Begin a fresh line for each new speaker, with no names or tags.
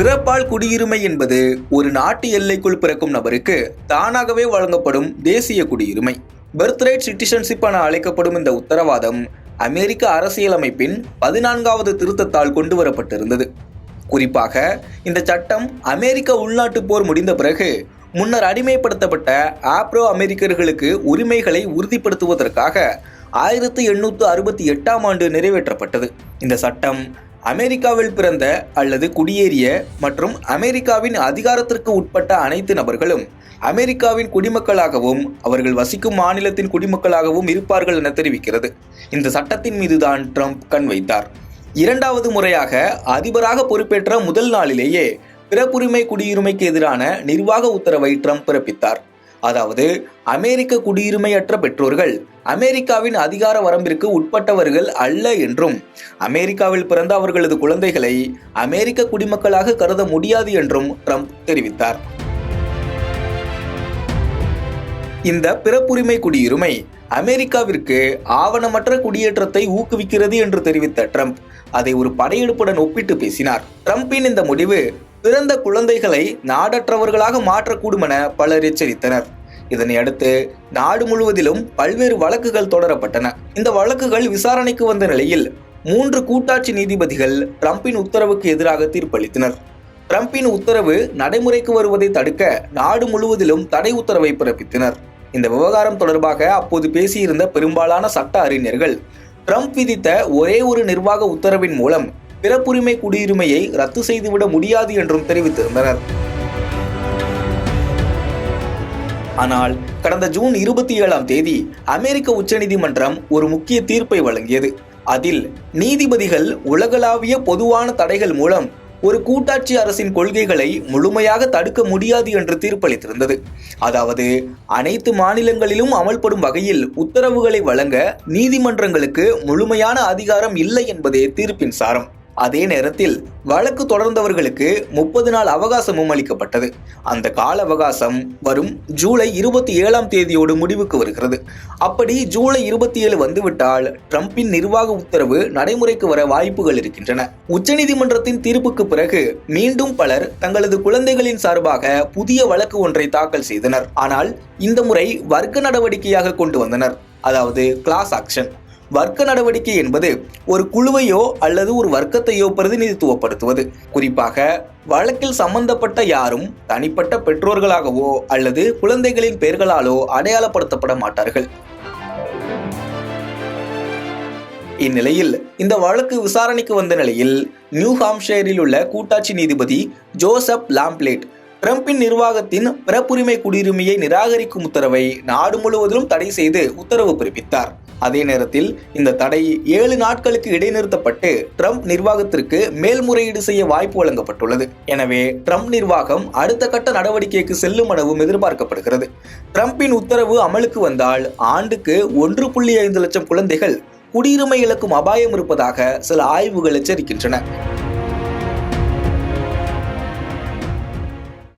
பிறப்பால் குடியுரிமை என்பது ஒரு நாட்டு எல்லைக்குள் பிறக்கும் நபருக்கு தானாகவே வழங்கப்படும் தேசிய குடியுரிமை. பர்த்ரைட் சிட்டிசன்ஷிப் என அழைக்கப்படும் இந்த உத்தரவாதம் அமெரிக்க அரசியலமைப்பின் 14வது திருத்தத்தால் கொண்டு வரப்பட்டிருந்தது. குறிப்பாக இந்த சட்டம் அமெரிக்க உள்நாட்டு போர் முடிந்த பிறகு முன்னர் அடிமைப்படுத்தப்பட்ட ஆப்ரோ அமெரிக்கர்களுக்கு உரிமைகளை உறுதிப்படுத்துவதற்காக 1868ஆம் ஆண்டு நிறைவேற்றப்பட்டது. இந்த சட்டம் அமெரிக்காவில் பிறந்த அல்லது குடியேறிய மற்றும் அமெரிக்காவின் அதிகாரத்திற்கு உட்பட்ட அனைத்து நபர்களும் அமெரிக்காவின் குடிமக்களாகவும் அவர்கள் வசிக்கும் மாநிலத்தின் குடிமக்களாகவும் இருப்பார்கள் என தெரிவிக்கிறது. இந்த சட்டத்தின் மீதுதான் ட்ரம்ப் கண் வைத்தார். இரண்டாவது முறையாக அதிபராக பொறுப்பேற்ற முதல் நாளிலேயே பிறப்புரிமை குடியுரிமைக்கு எதிரான நிர்வாக உத்தரவை ட்ரம்ப் பிறப்பித்தார். அதாவது அமெரிக்க குடியுரிமையற்ற பெற்றோர்கள் அமெரிக்காவின் அதிகார வரம்பிற்கு உட்பட்டவர்கள் அல்ல என்றும் அமெரிக்காவில் பிறந்த அவர்களது குழந்தைகளை அமெரிக்க குடிமக்களாக கருத முடியாது என்றும் ட்ரம்ப் தெரிவித்தார். இந்த பிறப்புரிமை குடியுரிமை அமெரிக்காவிற்கு ஆவணமற்ற குடியேற்றத்தை ஊக்குவிக்கிறது என்று தெரிவித்த ட்ரம்ப் அதை ஒரு படையெடுப்புடன் ஒப்பிட்டு பேசினார். ட்ரம்பின் இந்த முடிவு பிறந்த குழந்தைகளை நாடற்றவர்களாக மாற்றக்கூடும் என பலர் எச்சரித்தனர். இதனை அடுத்து நாடு முழுவதிலும் பல்வேறு வழக்குகள் தொடரப்பட்டன. இந்த வழக்குகள் விசாரணைக்கு வந்த நிலையில் 3 கூட்டாட்சி நீதிபதிகள் ட்ரம்பின் உத்தரவுக்கு எதிராக தீர்ப்பளித்தனர். ட்ரம்பின் உத்தரவு நடைமுறைக்கு வருவதை தடுக்க நாடு முழுவதிலும் தடை உத்தரவை பிறப்பித்தனர். இந்த விவகாரம் தொடர்பாக அப்போது பேசியிருந்த பெரும்பாலான சட்ட அறிஞர்கள் ட்ரம்ப் விதித்த ஒரே ஒரு நிர்வாக உத்தரவின் மூலம் பிறப்புரிமை குடியுரிமையை ரத்து செய்துவிட முடியாது என்றும் தெரிவித்திருந்தனர். ஆனால் கடந்த ஜூன் 27ஆம் தேதி அமெரிக்க உச்சநீதிமன்றம் ஒரு முக்கிய தீர்ப்பை வழங்கியது. அதில் நீதிபதிகள் உலகளாவிய பொதுவான தடைகள் மூலம் ஒரு கூட்டாட்சி அரசின் கொள்கைகளை முழுமையாக தடுக்க முடியாது என்று தீர்ப்பளித்திருந்தது. அதாவது அனைத்து மாநிலங்களிலும் அமல்படும் வகையில் உத்தரவுகளை வழங்க நீதிமன்றங்களுக்கு முழுமையான அதிகாரம் இல்லை என்பதே தீர்ப்பின் சாரம். அதே நேரத்தில் வழக்கு தொடர்ந்தவர்களுக்கு 30 நாள் அவகாசமும் அளிக்கப்பட்டது. அந்த கால அவகாசம் வரும் ஜூலை 27ஆம் தேதியோடு முடிவுக்கு வருகிறது. அப்படி ஜூலை 27 வந்துவிட்டால் ட்ரம்பின் நிர்வாக உத்தரவு நடைமுறைக்கு வர வாய்ப்புகள் இருக்கின்றன. உச்சநீதிமன்றத்தின் தீர்ப்புக்கு பிறகு மீண்டும் பலர் தங்களது குழந்தைகளின் சார்பாக புதிய வழக்கு ஒன்றை தாக்கல் செய்தனர். ஆனால் இந்த முறை வர்க்க நடவடிக்கையாக கொண்டு வந்தனர், அதாவது கிளாஸ் ஆக்ஷன். வர்க்க நடவடிக்கை என்பது ஒரு குழுவையோ அல்லது ஒரு வர்க்கத்தையோ பிரதிநிதித்துவப்படுத்துவது. குறிப்பாக வழக்கில் சம்பந்தப்பட்ட யாரும் தனிப்பட்ட பெற்றோர்களாகவோ அல்லது குழந்தைகளின் பெயர்களாலோ அடையாளப்படுத்தப்பட மாட்டார்கள். இந்நிலையில் இந்த வழக்கு விசாரணைக்கு வந்த நிலையில் நியூ ஹாம்ஷயரில் உள்ள கூட்டாட்சி நீதிபதி ஜோசப் லாம்ப்லேட் ட்ரம்பின் நிர்வாகத்தின் பிறப்புரிமை குடியுரிமையை நிராகரிக்கும் உத்தரவை நாடு முழுவதிலும் தடை செய்து உத்தரவு பிறப்பித்தார். அதே நேரத்தில் இந்த தடை 7 நாட்களுக்கு இடைநிறுத்தப்பட்டு ட்ரம்ப் நிர்வாகத்திற்கு மேல்முறையீடு செய்ய வாய்ப்பு வழங்கப்பட்டுள்ளது. எனவே ட்ரம்ப் நிர்வாகம் அடுத்த கட்ட நடவடிக்கைக்கு செல்லும் எனவும் எதிர்பார்க்கப்படுகிறது. ட்ரம்பின் உத்தரவு அமலுக்கு வந்தால் ஆண்டுக்கு 1.5 லட்சம் குழந்தைகள் குடியுரிமை இழக்கும் அபாயம் இருப்பதாக சில ஆய்வுகள் எச்சரிக்கின்றன.